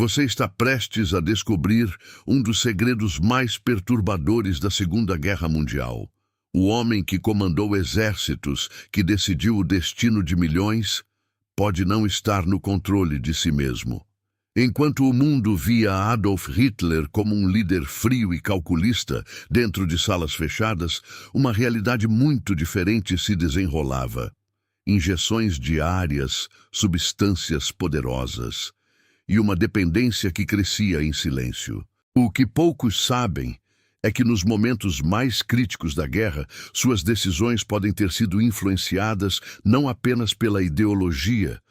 Você está prestes a descobrir um dos segredos mais perturbadores da Segunda Guerra Mundial. O homem que comandou exércitos, que decidiu o destino de milhões, pode não estar no controle de si mesmo. Enquanto o mundo via Adolf Hitler como um líder frio e calculista dentro de salas fechadas, uma realidade muito diferente se desenrolava. Injeções diárias, substâncias poderosas e uma dependência que crescia em silêncio. O que poucos sabem é que nos momentos mais críticos da guerra, suas decisões podem ter sido influenciadas não apenas pela ideologia,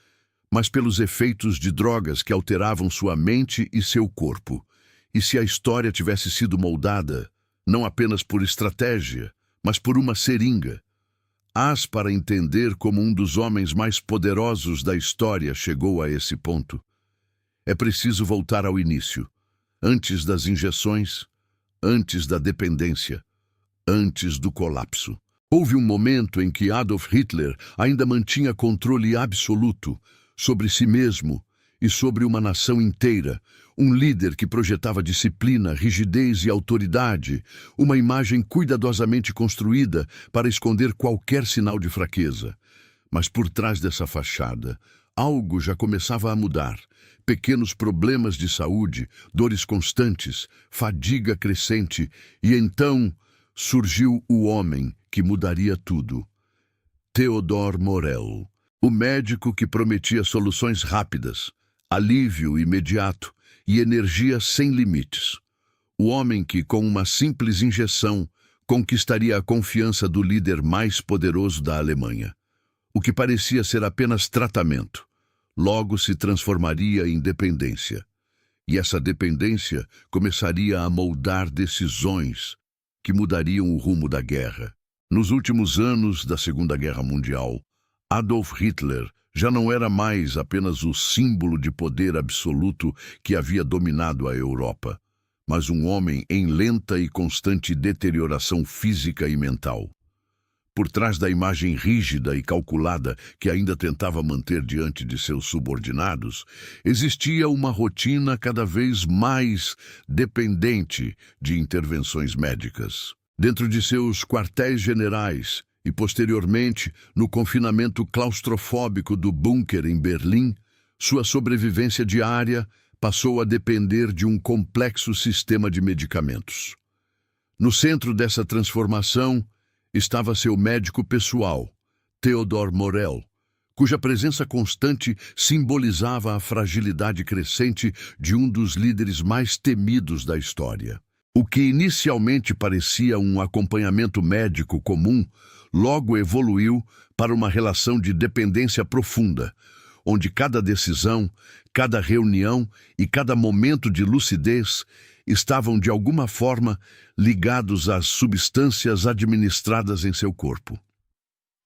mas pelos efeitos de drogas que alteravam sua mente e seu corpo. E se a história tivesse sido moldada, não apenas por estratégia, mas por uma seringa, hás para entender como um dos homens mais poderosos da história chegou a esse ponto. É preciso voltar ao início, antes das injeções, antes da dependência, antes do colapso. Houve um momento em que Adolf Hitler ainda mantinha controle absoluto sobre si mesmo e sobre uma nação inteira, um líder que projetava disciplina, rigidez e autoridade, uma imagem cuidadosamente construída para esconder qualquer sinal de fraqueza. Mas por trás dessa fachada, algo já começava a mudar. Pequenos problemas de saúde, dores constantes, fadiga crescente, e então surgiu o homem que mudaria tudo. Theodor Morell, o médico que prometia soluções rápidas, alívio imediato e energia sem limites. O homem que, com uma simples injeção, conquistaria a confiança do líder mais poderoso da Alemanha. O que parecia ser apenas tratamento, logo se transformaria em dependência. E essa dependência começaria a moldar decisões que mudariam o rumo da guerra. Nos últimos anos da Segunda Guerra Mundial, Adolf Hitler já não era mais apenas o símbolo de poder absoluto que havia dominado a Europa, mas um homem em lenta e constante deterioração física e mental. Por trás da imagem rígida e calculada que ainda tentava manter diante de seus subordinados, existia uma rotina cada vez mais dependente de intervenções médicas. Dentro de seus quartéis generais e, posteriormente, no confinamento claustrofóbico do bunker em Berlim, sua sobrevivência diária passou a depender de um complexo sistema de medicamentos. No centro dessa transformação estava seu médico pessoal, Theodor Morell, cuja presença constante simbolizava a fragilidade crescente de um dos líderes mais temidos da história. O que inicialmente parecia um acompanhamento médico comum, logo evoluiu para uma relação de dependência profunda, onde cada decisão, cada reunião e cada momento de lucidez estavam de alguma forma ligados às substâncias administradas em seu corpo.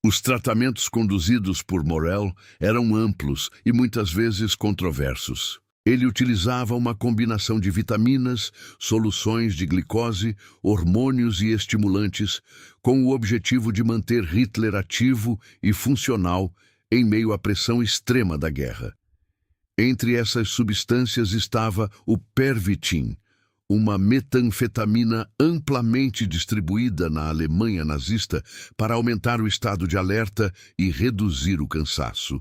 Os tratamentos conduzidos por Morell eram amplos e muitas vezes controversos. Ele utilizava uma combinação de vitaminas, soluções de glicose, hormônios e estimulantes, com o objetivo de manter Hitler ativo e funcional em meio à pressão extrema da guerra. Entre essas substâncias estava o Pervitin, uma metanfetamina amplamente distribuída na Alemanha nazista para aumentar o estado de alerta e reduzir o cansaço.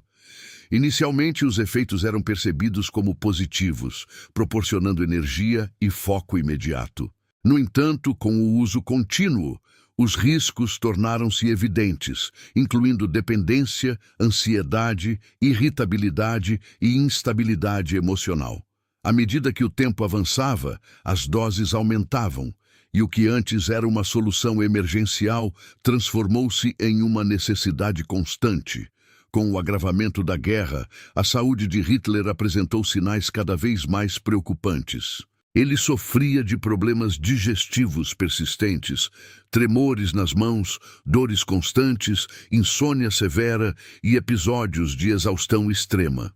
Inicialmente, os efeitos eram percebidos como positivos, proporcionando energia e foco imediato. No entanto, com o uso contínuo, os riscos tornaram-se evidentes, incluindo dependência, ansiedade, irritabilidade e instabilidade emocional. À medida que o tempo avançava, as doses aumentavam, e o que antes era uma solução emergencial transformou-se em uma necessidade constante. Com o agravamento da guerra, a saúde de Hitler apresentou sinais cada vez mais preocupantes. Ele sofria de problemas digestivos persistentes, tremores nas mãos, dores constantes, insônia severa e episódios de exaustão extrema.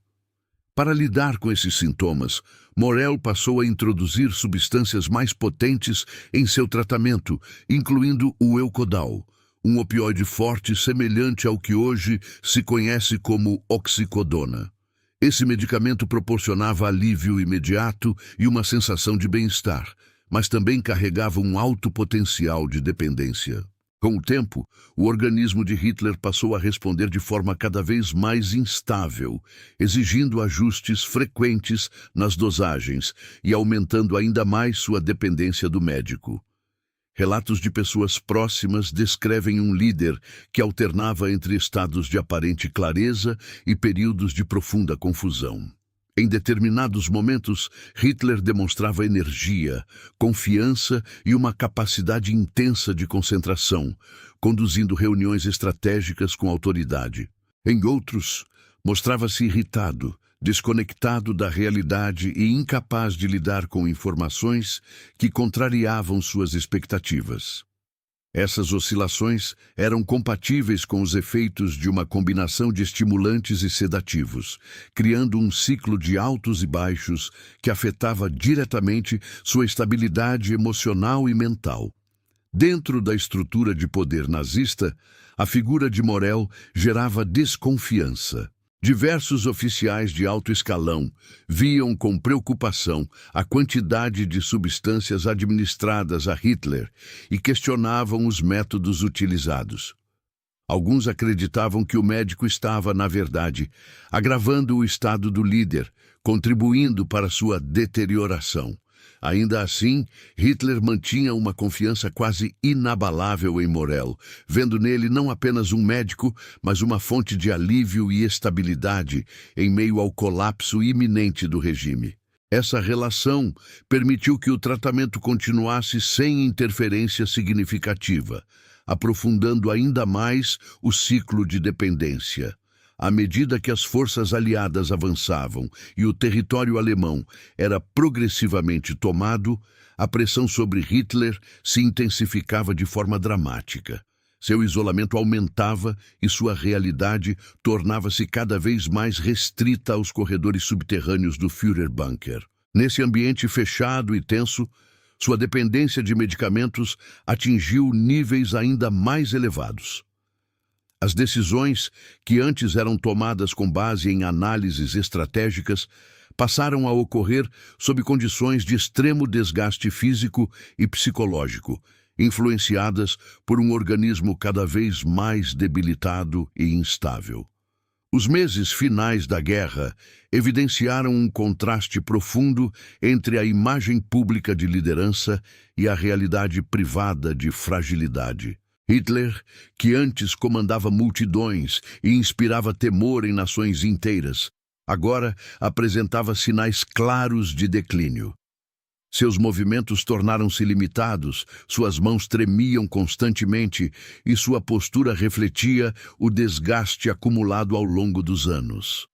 Para lidar com esses sintomas, Morell passou a introduzir substâncias mais potentes em seu tratamento, incluindo o Eukodal, um opioide forte semelhante ao que hoje se conhece como oxicodona. Esse medicamento proporcionava alívio imediato e uma sensação de bem-estar, mas também carregava um alto potencial de dependência. Com o tempo, o organismo de Hitler passou a responder de forma cada vez mais instável, exigindo ajustes frequentes nas dosagens e aumentando ainda mais sua dependência do médico. Relatos de pessoas próximas descrevem um líder que alternava entre estados de aparente clareza e períodos de profunda confusão. Em determinados momentos, Hitler demonstrava energia, confiança e uma capacidade intensa de concentração, conduzindo reuniões estratégicas com autoridade. Em outros, mostrava-se irritado, desconectado da realidade e incapaz de lidar com informações que contrariavam suas expectativas. Essas oscilações eram compatíveis com os efeitos de uma combinação de estimulantes e sedativos, criando um ciclo de altos e baixos que afetava diretamente sua estabilidade emocional e mental. Dentro da estrutura de poder nazista, a figura de Morel gerava desconfiança. Diversos oficiais de alto escalão viam com preocupação a quantidade de substâncias administradas a Hitler e questionavam os métodos utilizados. Alguns acreditavam que o médico estava, na verdade, agravando o estado do líder, contribuindo para sua deterioração. Ainda assim, Hitler mantinha uma confiança quase inabalável em Morel, vendo nele não apenas um médico, mas uma fonte de alívio e estabilidade em meio ao colapso iminente do regime. Essa relação permitiu que o tratamento continuasse sem interferência significativa, aprofundando ainda mais o ciclo de dependência. À medida que as forças aliadas avançavam e o território alemão era progressivamente tomado, a pressão sobre Hitler se intensificava de forma dramática. Seu isolamento aumentava e sua realidade tornava-se cada vez mais restrita aos corredores subterrâneos do Führerbunker. Nesse ambiente fechado e tenso, sua dependência de medicamentos atingiu níveis ainda mais elevados. As decisões, que antes eram tomadas com base em análises estratégicas, passaram a ocorrer sob condições de extremo desgaste físico e psicológico, influenciadas por um organismo cada vez mais debilitado e instável. Os meses finais da guerra evidenciaram um contraste profundo entre a imagem pública de liderança e a realidade privada de fragilidade. Hitler, que antes comandava multidões e inspirava temor em nações inteiras, agora apresentava sinais claros de declínio. Seus movimentos tornaram-se limitados, suas mãos tremiam constantemente e sua postura refletia o desgaste acumulado ao longo dos anos.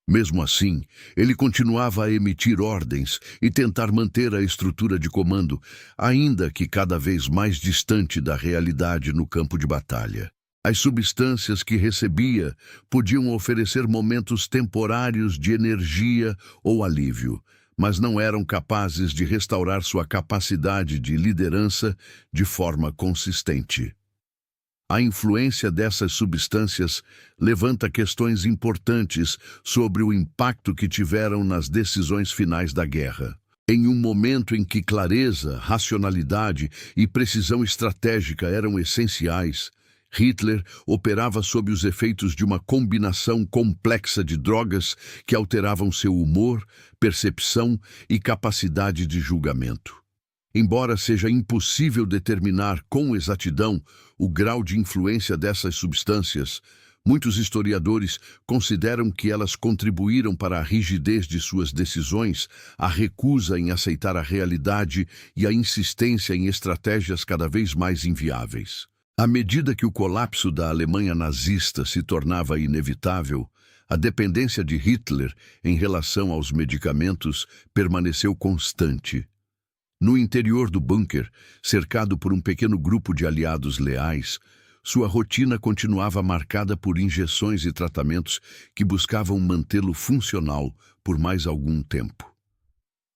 Mesmo assim, ele continuava a emitir ordens e tentar manter a estrutura de comando, ainda que cada vez mais distante da realidade no campo de batalha. As substâncias que recebia podiam oferecer momentos temporários de energia ou alívio, mas não eram capazes de restaurar sua capacidade de liderança de forma consistente. A influência dessas substâncias levanta questões importantes sobre o impacto que tiveram nas decisões finais da guerra. Em um momento em que clareza, racionalidade e precisão estratégica eram essenciais, Hitler operava sob os efeitos de uma combinação complexa de drogas que alteravam seu humor, percepção e capacidade de julgamento. Embora seja impossível determinar com exatidão o grau de influência dessas substâncias, muitos historiadores consideram que elas contribuíram para a rigidez de suas decisões, a recusa em aceitar a realidade e a insistência em estratégias cada vez mais inviáveis. À medida que o colapso da Alemanha nazista se tornava inevitável, a dependência de Hitler em relação aos medicamentos permaneceu constante. No interior do bunker, cercado por um pequeno grupo de aliados leais, sua rotina continuava marcada por injeções e tratamentos que buscavam mantê-lo funcional por mais algum tempo.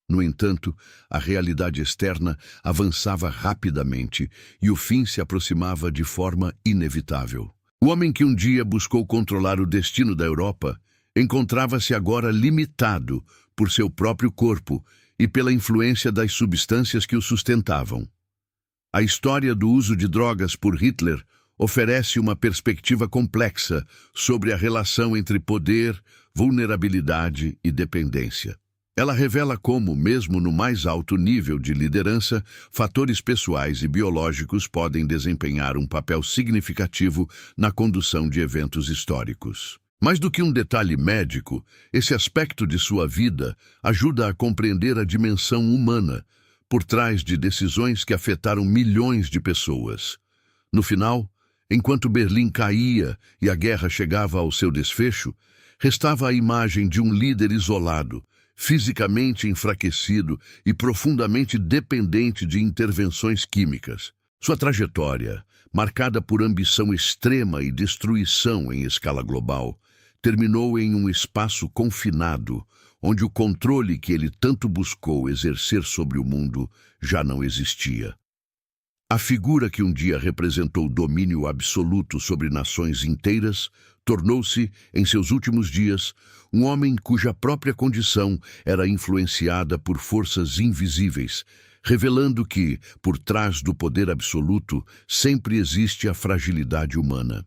No entanto, a realidade externa avançava rapidamente e o fim se aproximava de forma inevitável. O homem que um dia buscou controlar o destino da Europa encontrava-se agora limitado por seu próprio corpo e pela influência das substâncias que o sustentavam. A história do uso de drogas por Hitler oferece uma perspectiva complexa sobre a relação entre poder, vulnerabilidade e dependência. Ela revela como, mesmo no mais alto nível de liderança, fatores pessoais e biológicos podem desempenhar um papel significativo na condução de eventos históricos. Mais do que um detalhe médico, esse aspecto de sua vida ajuda a compreender a dimensão humana por trás de decisões que afetaram milhões de pessoas. No final, enquanto Berlim caía e a guerra chegava ao seu desfecho, restava a imagem de um líder isolado, fisicamente enfraquecido e profundamente dependente de intervenções químicas. Sua trajetória, marcada por ambição extrema e destruição em escala global, terminou em um espaço confinado, onde o controle que ele tanto buscou exercer sobre o mundo já não existia. A figura que um dia representou domínio absoluto sobre nações inteiras tornou-se, em seus últimos dias, um homem cuja própria condição era influenciada por forças invisíveis, revelando que, por trás do poder absoluto, sempre existe a fragilidade humana.